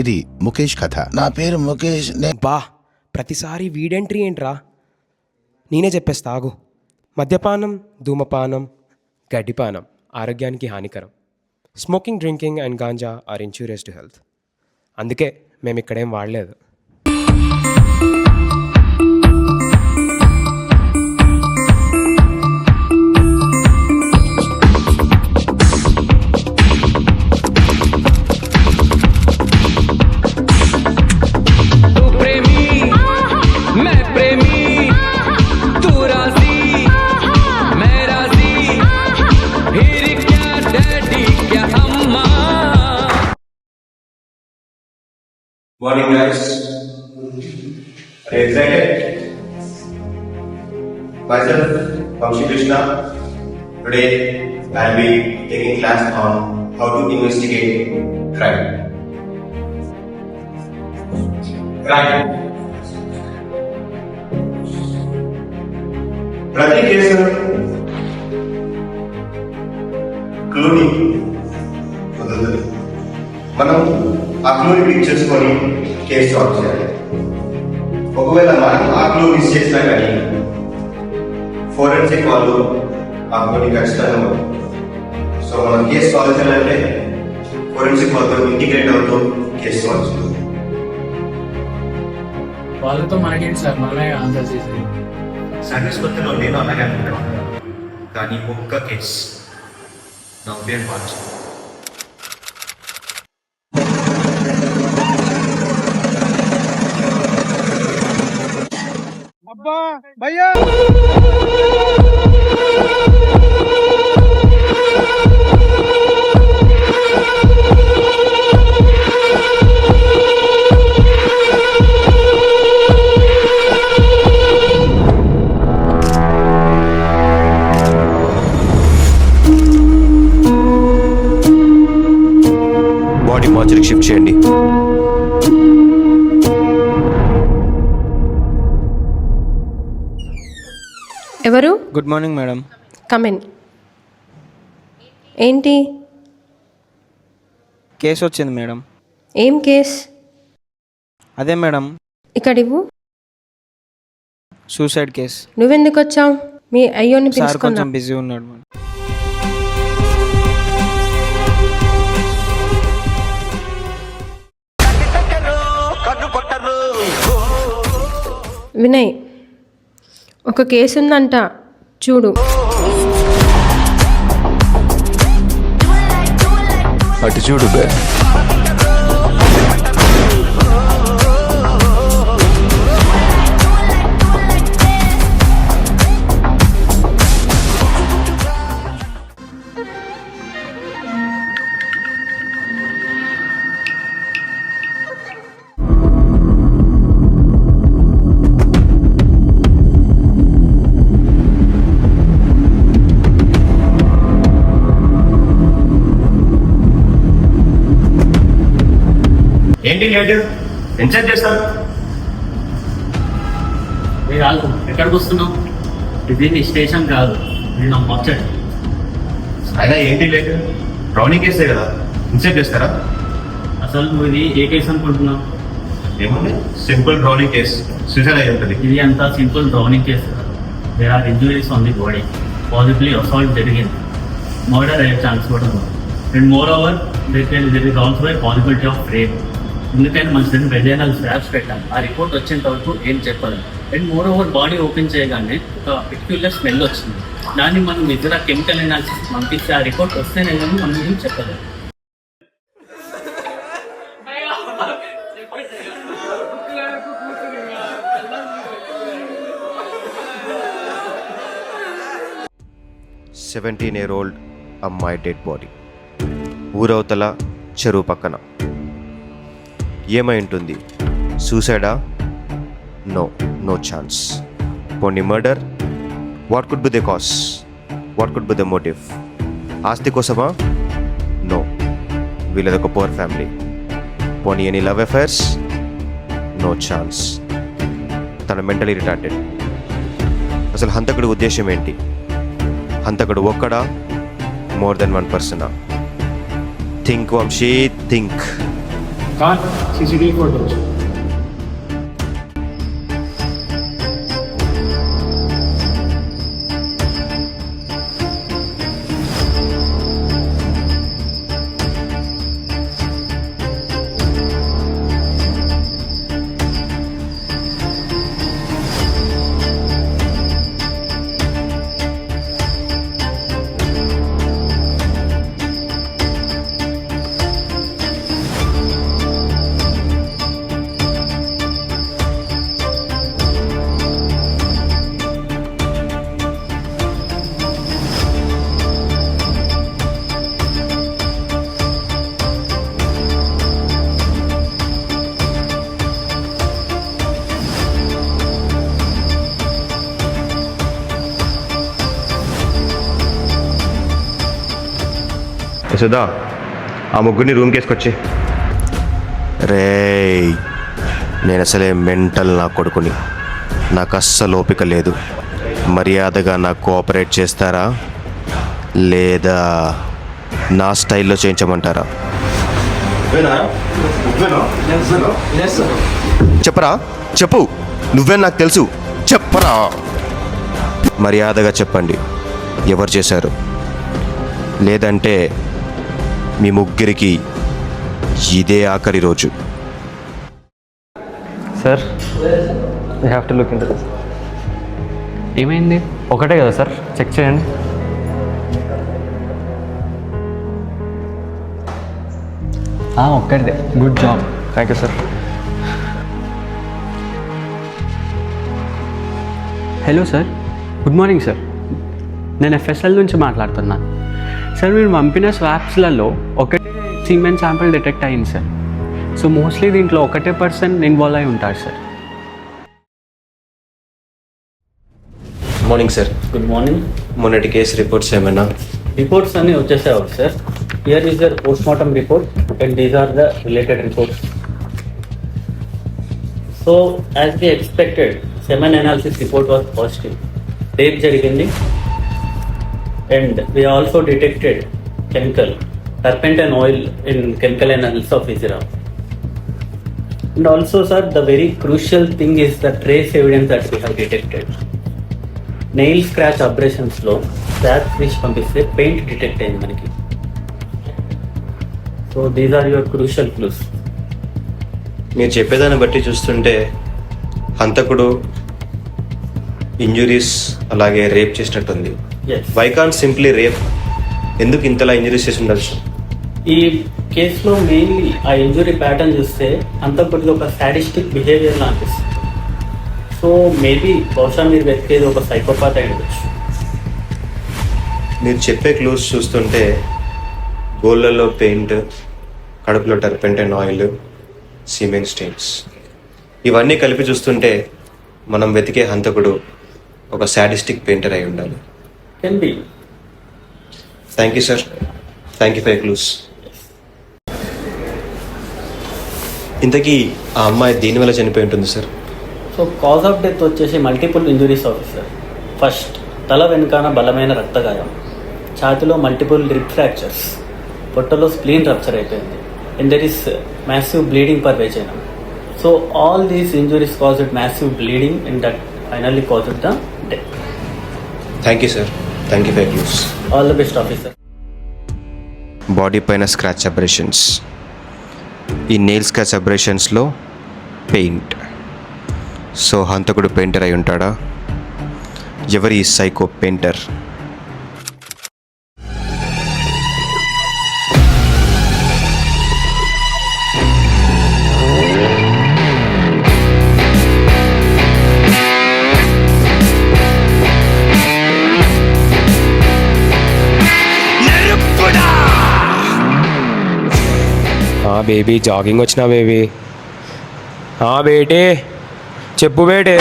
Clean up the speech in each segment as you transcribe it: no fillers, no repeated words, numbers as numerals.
ఇది ముఖేష్ కథ. నా పేరు ముఖేష్. బా ప్రతిసారి వీడెంట్రీ ఏంట్రా? నేనే చెప్పేస్తా ఆగు. మద్యపానం, ధూమపానం, గడ్డిపానం ఆరోగ్యానికి హానికరం. Smoking, drinking and ganja are injurious to health. అందుకే మేము ఇక్కడేం వాడలేదు. Morning guys, are you excited? Myself, Vamshi Krishna. Today I'll be taking class on how to investigate crime. ప్రతి కేసు క్లూని కుదురుతుంది. మనం ఆ క్లూని పిక్ చేసుకొని కేసు సాల్వ్ చేయాలి. ఒకవేళ మనం ఆ క్లూ మిస్ చేసినా కానీ ఫోరెన్సిక్ వాళ్ళు ఆ క్లూని ఖచ్చితంగా. సో మనం కేసు సాల్వ్ చేయాలంటే ఫోరెన్సిక్ వాళ్ళతో ఇంటిగ్రేట్ అవుతూ కేసు సాల్వ్ చేయాలి. వాళ్ళతో మనకేంటి సార్, మనమే ఆన్సర్ చేసేది. సర్వీస్ కొత్తలో నేను అలాగే అనుకుంటాను, కానీ ఒక్క కేసు నా ఉదయం మార్చు. అబ్బా భయ్యా, బాడీ మార్చర్కి షిఫ్ట్ చేయండి. ఎవరు? Good morning madam. కమిన్. ఏంటి కేసు వచ్చింది మేడం. ఏం కేస్? అదే మేడం, ఇక్కడ ఇవ్వు. Suicide case. నువ్వెందుకు వచ్చావు? మీ అయ్యోని సార్ పిలుచుకున్నా. కొంచెం బిజీ ఉన్నాడు మేడం. వినయ్, ఒక కేసు ఉందంట, చూడు. అటు చూడు బే. ఏంటి లేదు ఎంజాయ్ చేస్తారు? కాదు, ఎక్కడికి వస్తున్నావు? ఇది స్టేషన్ కాదు, నేను మార్చండి. అయినా ఏంటి లేదు, రౌండింగ్ కేసే కదా, ఇన్సెట్ చేస్తారా? అసలు నువ్వు ఇది ఏ కేసు అనుకుంటున్నావు? ఏముంది, సింపుల్ రౌండింగ్ కేసు, సూసైడ్ అయి ఉంటుంది. ఇది అంతా సింపుల్ డ్రౌనింగ్ కేసు కాదు. There are injuries on the body, possibly assault జరిగింది, మర్డర్ అయ్యే ఛాన్స్ కూడా ఉంది. And moreover there is also a possibility of rape. ఎందుకంటే మన దగ్గర వెజైనల్ స్వాబ్స్ పెట్టాం, ఆ రిపోర్ట్ వచ్చేంత వరకు ఏం చెప్పాలి. And more over body open చేయగానే ఒక పర్టిక్యులర్ స్మెల్ వచ్చింది. దాన్ని మనం నిజంగా కెమికల్ అనాలిసిస్ పంపిస్తే ఆ రిపోర్ట్ వస్తేనే కానీ మనం ఏం చెప్పలేదు. సెవెంటీన్-year-old అమ్మాయి డెడ్ బాడీ, ఊరవతల చెరువు పక్కన. ఏమై ఉంటుంది? సూసైడా? No chance. పోనీ murder? What could be the cause? What could be the motive? ఆస్తి కోసమా? నో, వీళ్ళదొక పూర్ ఫ్యామిలీ. పోనీ any love affairs? No chance. తన మెంటలీ రిటార్టెడ్. అసలు హంతకుడి ఉద్దేశం ఏంటి? హంతకుడు ఒక్కడా, మోర్ దెన్ వన్ పర్సనా? Think Vamshi, think. Car CCTV photos. Yashoda, ఆ ముగ్గురిని రూమ్కి వేసుకొచ్చి. రేయ్, నేను అసలే మెంటల్ నా కొడుకుని, నాకు అస్సలు ఓపిక లేదు. మర్యాదగా నాకు కోఆపరేట్ చేస్తారా లేదా నా స్టైల్లో చేయించమంటారా? చెప్పరా, చెప్పు. నువ్వే నాకు తెలుసు, చెప్పరా. మర్యాదగా చెప్పండి ఎవరు చేశారు, లేదంటే మీ ముగ్గురికి ఇదే ఆఖరి రోజు. Sir, you have to look in this. ఏమైంది? ఒకటే కదా సార్, చెక్ చేయండి. ఒక్కటిదే. Good job. Thank you sir. Hello sir, good morning sir. నేను ఎఫ్ఎస్ఎల్ నుంచి మాట్లాడుతున్నాను సార్. మీరు పంపిన స్వాప్స్లలో ఒకటే సిమెంట్ శాంపిల్ డిటెక్ట్ అయింది సార్. సో మోస్ట్లీ దీంట్లో ఒకటే పర్సన్ ఇన్వాల్వ్ అయి ఉంటారు sir. Morning sir. Good morning. మొన్నటి కేసు రిపోర్ట్స్ ఏమైనా? రిపోర్ట్స్ అన్నీ వచ్చేసాయి sir. Here is your postmortem report and these are the related reports. So as we expected, semen analysis report was positive. Rape జరిగింది and we also detected chemical turpentine oil in chemical analysis of Izira. And also sir, the very crucial thing is the trace evidence that we have detected. Nail scratch abrasions lo scratch which పంపిస్తే paint detect అయింది మనకి. So these are your crucial clues. మీరు చెప్పేదాన్ని బట్టి చూస్తుంటే హంతకుడు injuries అలాగే rape చేసినట్టుంది. Yes. Why can't simply rape? ఎందుకు ఇంతలా ఇంజురీస్ చేసి ఉండొచ్చు? ఈ కేసులో మెయిన్లీ ఆ ఇంజురీ ప్యాటర్న్ చూస్తే అంతకుడిది ఒక సాడిస్టిక్ బిహేవియర్ లా అనిపిస్తుంది. సో మేబీ బహుశా మీరు వెతికేది ఒక సైకోపాత్ అయి ఉండొచ్చు. మీరు చెప్పే క్లూస్ చూస్తుంటే గోళ్ళల్లో పెయింట్, కడుపులో టర్పెంటైన్ ఆయిల్, సిమెంట్ స్టెయిన్స్, ఇవన్నీ కలిపి చూస్తుంటే మనం వెతికే హంతకుడు ఒక సాడిస్టిక్ పెయింటర్ అయి ఉండాలి. Can be. Thank you sir. Thank you for clues. ఇంతకీ ఆ అమ్మాయి దేనివల్ల చనిపోయి ఉంటుంది sir? So cause of death వచ్చేసి మల్టిపుల్ ఇంజురీస్ ఆఫీసర్. ఫస్ట్, తల వెనుకాన బలమైన రక్తగాయం, ఛాతిలో మల్టిపుల్ రిప్ ఫ్రాక్చర్స్, పొట్టలో స్ప్లీన్ రప్చర్ అయిపోయింది, and there is massive bleeding per vagina. So all these injuries caused massive bleeding and that finally caused the death. Thank you sir. Thank you for clues. All the best officer. Body పైన scratch abrasions, ఈ nail scratch అబ్రేషన్స్లో paint. So హంతకుడు painter అయి ఉంటాడా? ఎవరి psycho painter? Baby, jogging వచ్చినా baby? బేటే చెప్పు బేటే.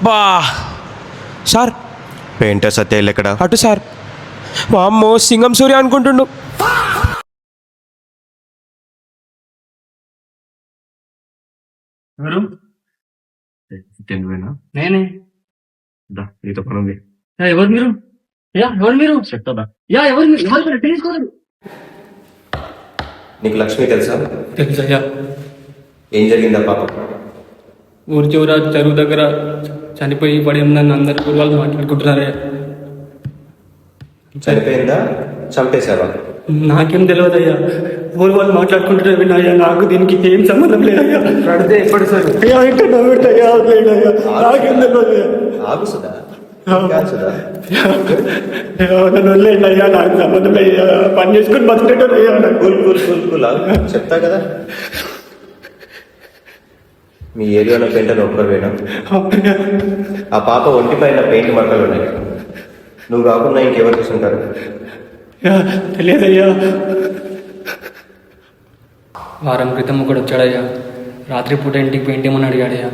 బా sir, painter సత్యలు ఎక్కడ? అటు సార్. వామ్మో, సింగం సూర్య అనుకుంటుండు. ఎవరు? నేనే. నీతో పని ఉంది. ఎవరు మీరు? ఎవరు మీరు? చెప్తా. ఎవరు మీరు? నీకు లక్ష్మి తెలుసా? తెలుసా? ఏం జరిగిందా పాప? ఊరి చివర చెరువు దగ్గర చనిపోయి పడి ఉందని అందరు ఊరి వాళ్ళు మాట్లాడుకుంటున్నారయ్యా. చనిపోయిందా, చంపేశావా? నాకేం తెలియదు అయ్యా, ఊరి వాళ్ళు మాట్లాడుకుంటున్నారు విన్నాయ్యా, నాకు దీనికి ఏం సంబంధం లేదయ్యా. అడితే ఎప్పుడు సార్? అయ్యా ఇంకా నవ్వుతాయ్యా, వదిలేయ్యా, నాకేం తెలియదు అయ్యా. ఆగు సుధా, కాదు సుధా. నన్ను వదిలేయండి అయ్యా, నాకు సంబంధం అయ్యా, పని చేసుకుని బతికేటోళ్ళు అయ్యా. కూల్ కూల్ కూల్ కూల్ ఆగు. చెప్తా కదా. మీ ఏరియాలో పెయింటర్ ఒక్కవేనా? ఆ పాప ఒంటి పైన పెయింట్ మరకలు ఉన్నాయి. నువ్వు కాకుండా ఇంకెవరు చూసుంటారు? తెలియదయ్యా. వారం క్రితం ఒకడు వచ్చాడయ్యా, రాత్రిపూట ఇంటికి పెయింట్ ఏమని అడిగాడయ్యా.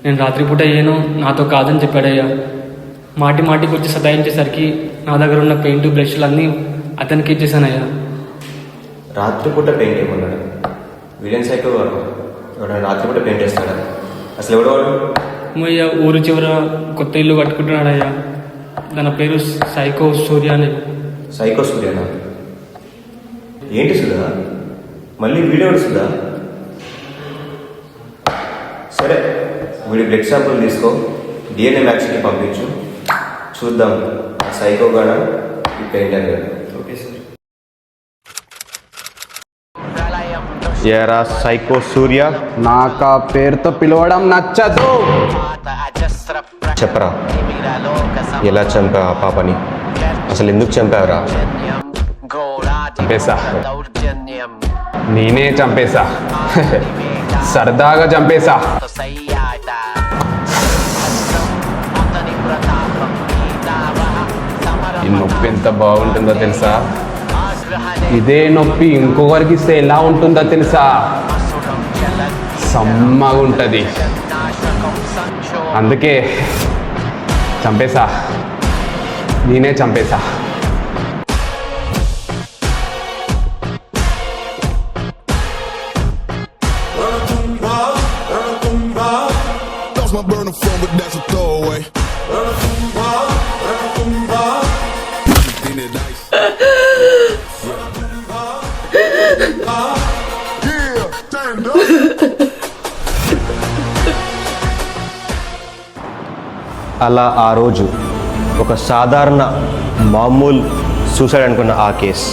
నేను రాత్రిపూట ఏనో నాతో కాదని చెప్పాడయ్యా. మాటి మాటికి వచ్చి సతాయించేసరికి నా దగ్గర ఉన్న పెయింట్ బ్రష్లు అన్నీ అతనికి ఇచ్చేసానయ్యా. రాత్రిపూట పెయింట్ ఏమన్నాడు? విలన్ సైకో వాడు. ఎవడన్నా రాత్రిపూట పెయింట్ వేస్తాడా? అసలు ఎవడవాడు? అయ్యా ఊరు చివర కొత్త ఇల్లు కట్టుకుంటున్నాడయ్యా. తన పేరు సైకో సూర్య అని. సైకో సూర్యనా? ఏంటి సుధా, మళ్ళీ వీడియో సుధా? సరే, వీడి బ్లడ్ శాంపుల్ తీసుకో, డిఎన్ఏ మ్యాచ్కి పంపించు, చూద్దాం ఆ సైకో గాడా ఈ పెయింటర్ గాడా. Okay sir. ఏరా సైకో సూర్య, నాకు ఆ పేరుతో పిలవడం నచ్చదు. చెప్పరా, ఎలా చంపావు ఆ పాపని? అసలు ఎందుకు చంపావురా? చంపేశా, నేనే చంపేశా. సరదాగా చంపేశా. ఈ నొప్పి ఎంత బాగుంటుందో తెలుసా? ఇదే నొప్పి ఇంకొకరికి ఇస్తే ఎలా ఉంటుందో తెలుసా? సమ్మగా ఉంటుంది. అందుకే చంపేశా, నేనే చంపేశా. My burner phone, but that's a throwaway. Yeah, stand up. అలా ఆ రోజు ఒక సాధారణ మామూలు సూసైడ్ అనుకున్న ఆ కేస్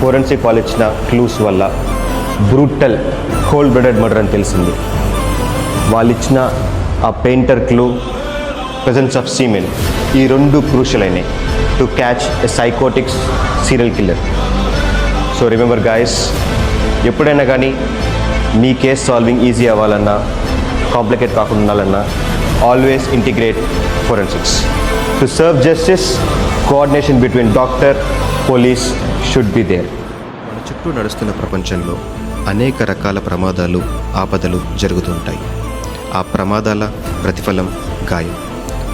ఫోరెన్సిక్ వాళ్ళు ఇచ్చిన క్లూస్ వల్ల బ్రూటల్ కోల్డ్ బ్లడెడ్ మర్డర్ అని తెలిసింది. వాళ్ళు ఇచ్చిన ఆ painter clue, presence of semen, ఈ రెండు క్రూషియల్ అయినాయి to catch a psychotics serial killer. So remember guys, ఎప్పుడైనా కానీ మీ కేస్ సాల్వింగ్ ఈజీ అవ్వాలన్నా, కాంప్లికేట్ కాకుండా ఉండాలన్నా, always integrate forensics. To serve justice, coordination between doctor, police should be there. మన చుట్టూ నడుస్తున్న ప్రపంచంలో అనేక రకాల ప్రమాదాలు, ఆపదలు జరుగుతుంటాయి. ఆ ప్రమాదాల ప్రతిఫలం గాయం.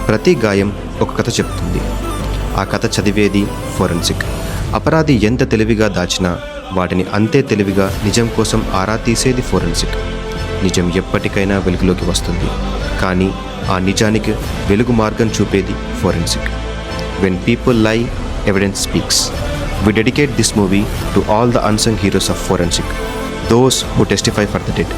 ప్రతి గాయం ఒక కథ చెప్తుంది. ఆ కథ చదివేది ఫోరెన్సిక్. అపరాధి ఎంత తెలివిగా దాచినా వాటిని అంతే తెలివిగా నిజం కోసం ఆరా తీసేది ఫోరెన్సిక్. నిజం ఎప్పటికైనా వెలుగులోకి వస్తుంది, కానీ ఆ నిజానికి వెలుగు మార్గం చూపేది ఫోరెన్సిక్. వెన్ పీపుల్ లై, evidence speaks. We dedicate this movie to all the unsung heroes of forensic, those who testify for the dead.